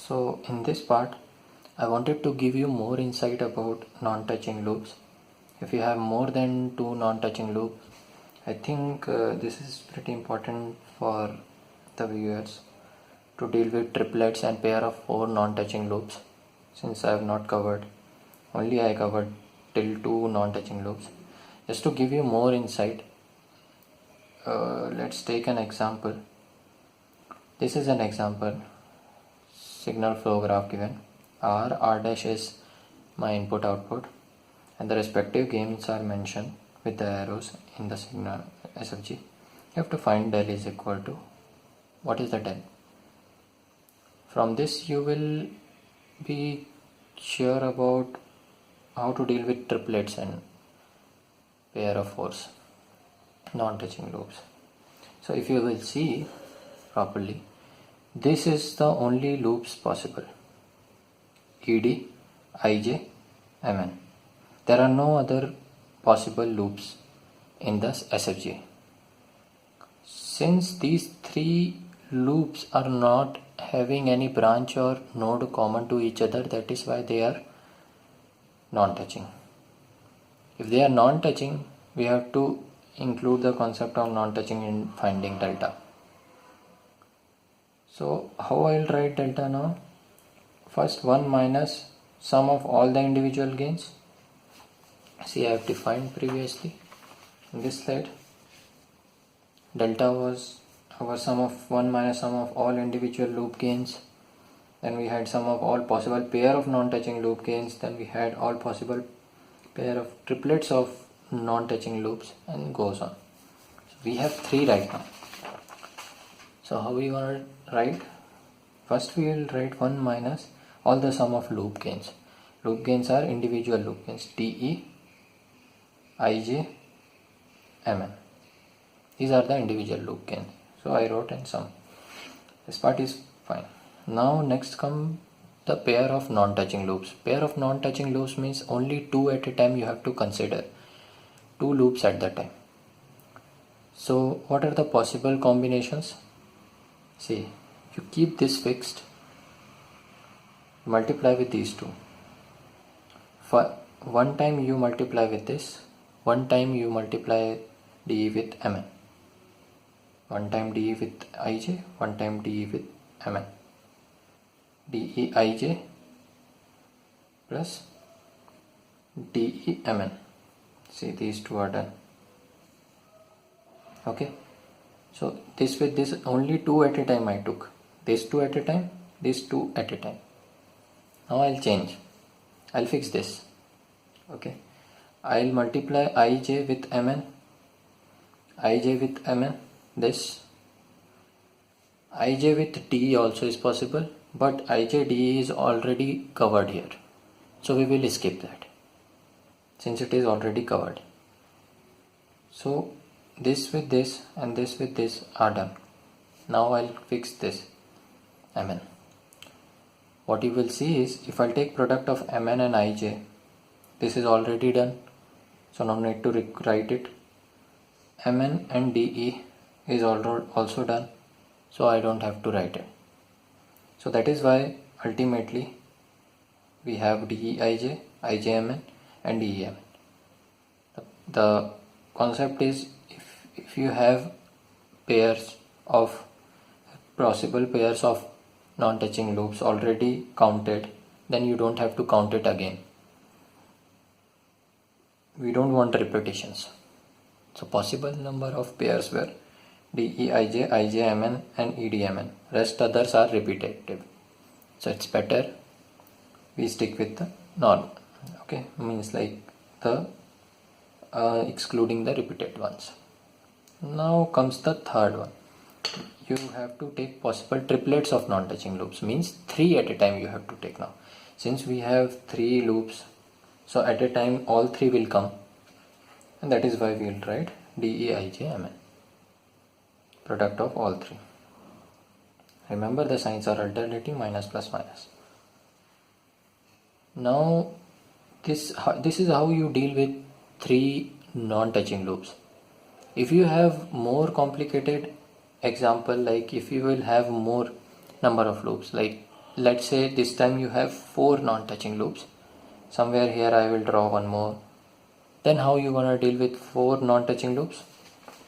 So in this part, I wanted to give you more insight about non-touching loops. If you have more than two non-touching loops, I think this is pretty important for the viewers to deal with triplets and pair of four non-touching loops, since I have not covered, only I covered till two non-touching loops. Just to give you more insight, let's take an example. This is an example signal flow graph given. R dash is my input output, and the respective gains are mentioned with the arrows in the signal SFG. You have to find del is equal to, what is the del? From this you will be sure about how to deal with triplets and pair of fours, non-touching loops. So if you will see properly, this is the only loops possible: ED, IJ, MN. There are no other possible loops in this SFG. Since these three loops are not having any branch or node common to each other, that is why they are non-touching. If they are non-touching, we have to include the concept of non-touching in finding delta. So how I will write delta now? First 1 minus sum of all the individual gains. See, I have defined previously in this slide. Delta was our sum of 1 minus sum of all individual loop gains. Then we had sum of all possible pair of non-touching loop gains. Then we had all possible pair of triplets of non-touching loops, and goes on. So we have 3 right now. So how we want to write? First we will write 1 minus all the sum of loop gains. Loop gains are individual loop gains: DE, IJ, MN. These are the individual loop gains. So I wrote in sum. This part is fine. Now next come the pair of non-touching loops. Pair of non-touching loops means only 2 at a time you have to consider. 2 loops at the time. So what are the possible combinations? See, you keep this fixed, multiply with these two. For one time you multiply with this, one time you multiply DE with MN, one time DE with IJ, one time DE with MN. DE IJ plus DE MN. See, these two are done. Okay. So this with this, only 2 at a time I took. This 2 at a time, this 2 at a time. Now I'll change. I'll fix this. Okay. I'll multiply IJ with MN. IJ with MN. This. IJ with DE also is possible, but IJ DE is already covered here. So we will skip that, since it is already covered. So this with this and this with this are done. Now I'll fix this MN. What you will see is, if I'll take product of MN and IJ, this is already done, so no need to write it. MN and DE is also done, so I don't have to write it. So that is why ultimately we have DE IJ, IJ MN and DE MN. The concept is, if you have pairs of possible pairs of non-touching loops already counted, then you don't have to count it again. We don't want repetitions. So possible number of pairs were DE IJ, IJ MN and ED MN. Rest others are repetitive. So it's better we stick with the normal. Okay, means like the excluding the repeated ones. Now comes the third one. You have to take possible triplets of non-touching loops, means 3 at a time you have to take now. Since we have 3 loops, so at a time all 3 will come, and that is why we will write DE IJ MN, product of all 3. Remember, the signs are alternating, minus plus minus. Now this is how you deal with 3 non-touching loops. If you have more complicated example, like if you will have more number of loops, like let's say this time you have 4 non-touching loops. Somewhere here I will draw one more. Then how you gonna deal with 4 non-touching loops?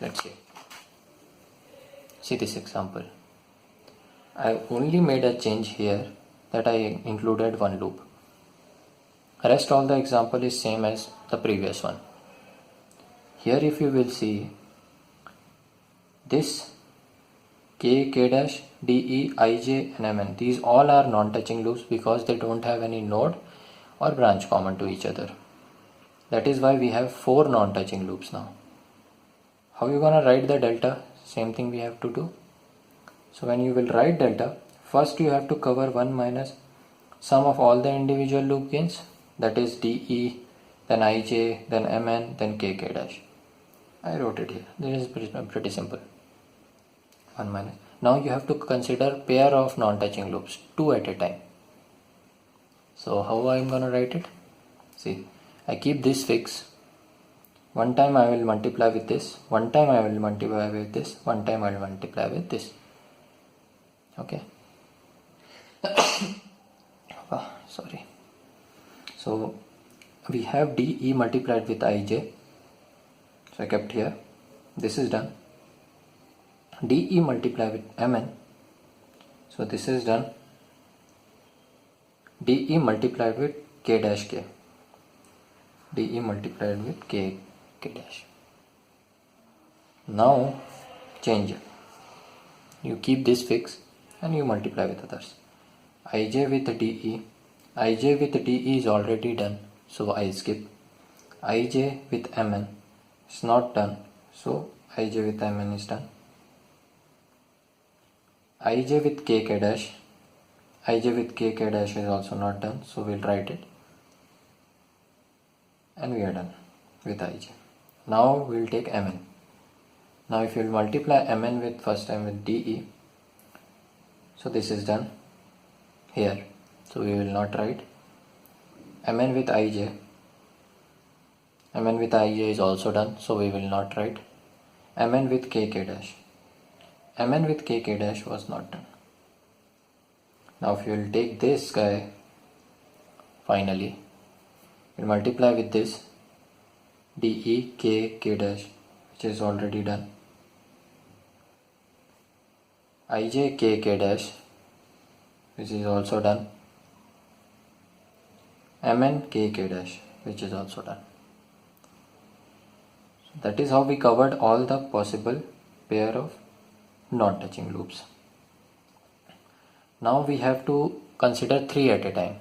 Let's see this example. I only made a change here that I included one loop. Rest all the example is same as the previous one. Here if you will see this K, K dash, D, E, I, J and M, N, these all are non-touching loops because they don't have any node or branch common to each other. That is why we have 4 non-touching loops now. How you gonna write the delta? Same thing we have to do. So when you will write delta, first you have to cover 1 minus sum of all the individual loop gains, that is DE, then IJ, then MN, then KK dash. I wrote it here. This is pretty simple. 1 minus. Now you have to consider pair of non-touching loops, 2 at a time. So how I am gonna write it? See, I keep this fixed. One time I will multiply with this, one time I will multiply with this, one time I will multiply with this. Okay. Sorry. So we have DE multiplied with IJ. So I kept here. This is done. DE multiplied with MN. So this is done. DE multiplied with K dash K. DE multiplied with K dash. Now change it. You keep this fixed and you multiply with others. IJ with DE. IJ with DE is already done, so I skip. IJ with MN is not done, so IJ with MN is done. IJ with KK dash. IJ with KK dash is also not done, so we'll write it. And we are done with IJ. Now we'll take MN. Now if you will multiply MN with first time with DE, so this is done here. So we will not write. MN with IJ. MN with IJ is also done, so we will not write. MN with KK dash. MN with KK dash was not done. Now if you will take this guy, finally, we'll multiply with this DE K K dash, which is already done. IJ K K dash, which is also done. MN K K dash, which is also done. So that is how we covered all the possible pair of non-touching loops. Now we have to consider 3 at a time.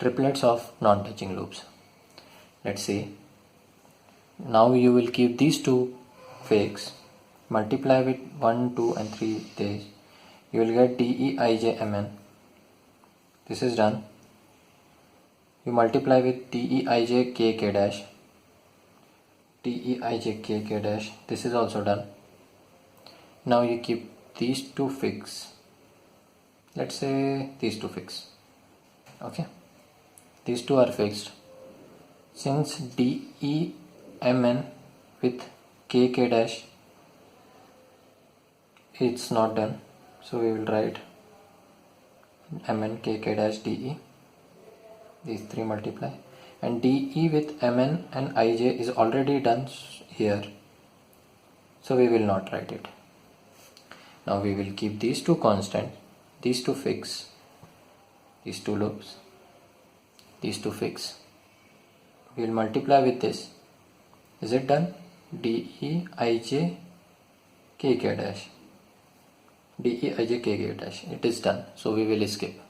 Triplets of non-touching loops. Let's see. Now you will keep these two fixed. Multiply with 1, 2 and 3 days. You will get DE IJ MN. This is done. You multiply with DE IJ KK dash. DE IJ KK dash. This is also done. Now you keep these two fixed. Let's say these two fixed. Okay. These two are fixed. Since DE MN with KK dash, it's not done, so we will write MN KK dash DE. These three multiply, and DE with MN and IJ is already done here, so we will not write it. Now we will keep these two constant, these two fixed, these two loops, these two fixed. We will multiply with this. Is it done? DE IJ KK dash. DE IJ KK dash. It is done. So we will skip.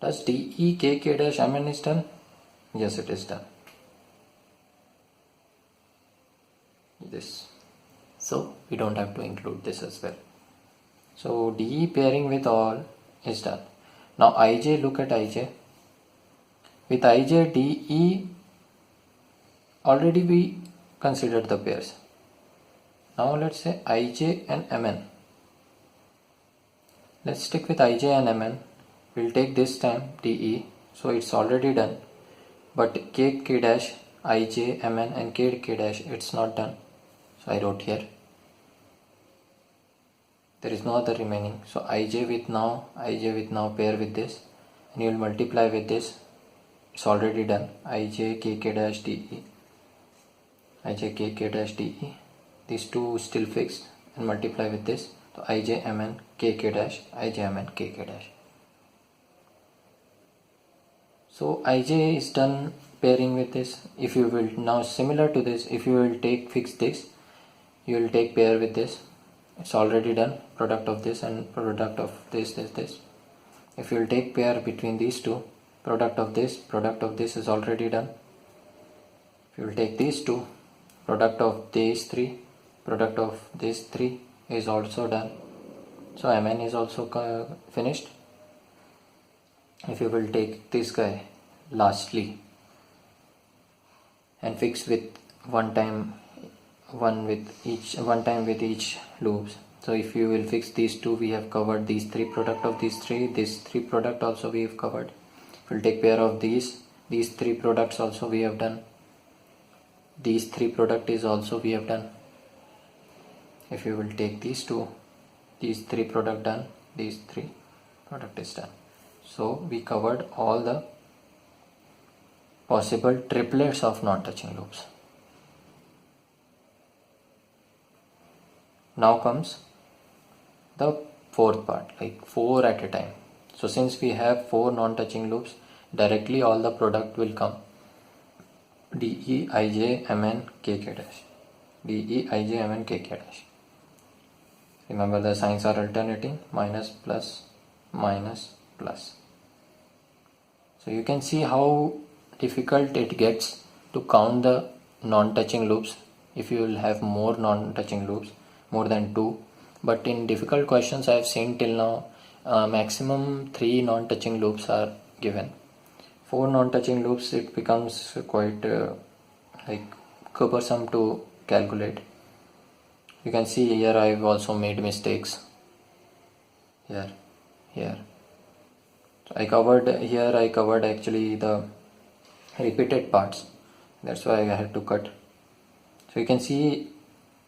Does DE KK dash MN is done? Yes, it is done. This. So we don't have to include this as well. So DE pairing with all is done. Now IJ, look at IJ. With IJ, DE, already we considered the pairs. Now let's say IJ and MN. Let's stick with IJ and MN. We'll take this time DE, so it's already done. But KK dash, IJ, MN and KK dash, it's not done. So I wrote here. there is no other remaining. So ij with now pair with this, and you will multiply with this. It's already done. Ij kk dash de, ij kk dash de, these two still fixed, and multiply with this. So ij mn kk dash, ij mn kk dash. So ij is done pairing with this. If you will now, similar to this, if you will fix this, you will take pair with this. It's already done, product of this and product of this. If you will take pair between these two, product of this is already done. If you will take these two, product of these three, product of these three is also done. So mn is also finished. If you will take this guy lastly and fix with one time with each loops. So if you will fix these two, we have covered these three, product of these three, this three product also we have covered. If we will take pair of these three products also we have done. These three product is also we have done. If you will take these two, these three product done, these three product is done. So we covered all the possible triplets of non-touching loops. Now comes the fourth part, like 4 at a time. So since we have 4 non-touching loops, directly all the product will come. de, ij, mn, kk dash. de, ij, mn, kk dash. Remember the signs are alternating, minus, plus, minus, plus. So you can see how difficult it gets to count the non-touching loops if you will have more non-touching loops, more than 2. But in difficult questions I have seen till now, maximum 3 non-touching loops are given. 4 non-touching loops, it becomes quite like cumbersome to calculate. You can see here I have also made mistakes. Here. So I covered actually the repeated parts. That's why I had to cut. So you can see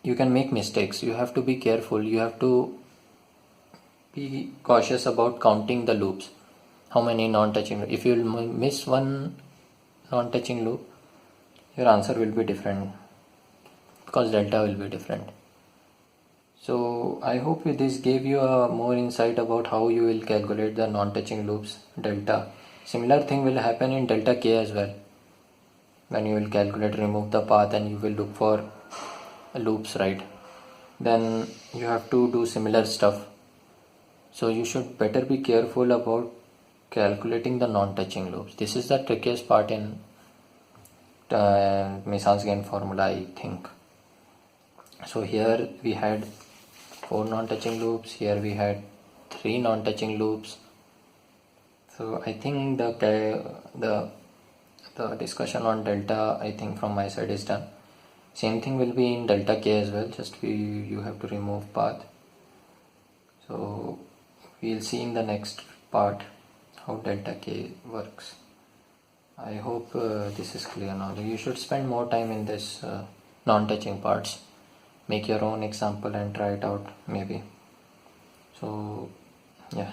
you can make mistakes. You have to be careful. You have to be cautious about counting the loops. How many non-touching loops? If you miss one non-touching loop, your answer will be different because delta will be different. So I hope this gave you a more insight about how you will calculate the non-touching loops delta. Similar thing will happen in delta k as well. When you will calculate, remove the path and you will look for loops, right? Then you have to do similar stuff. So you should better be careful about calculating the non-touching loops. This is the trickiest part in Mison's gain formula, I think. So here we had 4 non-touching loops, here we had 3 non-touching loops. So I think the discussion on delta, I think from my side is done. Same thing will be in delta k as well, just you have to remove path. So we'll see in the next part how delta k works. I hope this is clear now. You should spend more time in this non-touching parts. Make your own example and try it out maybe. So yeah.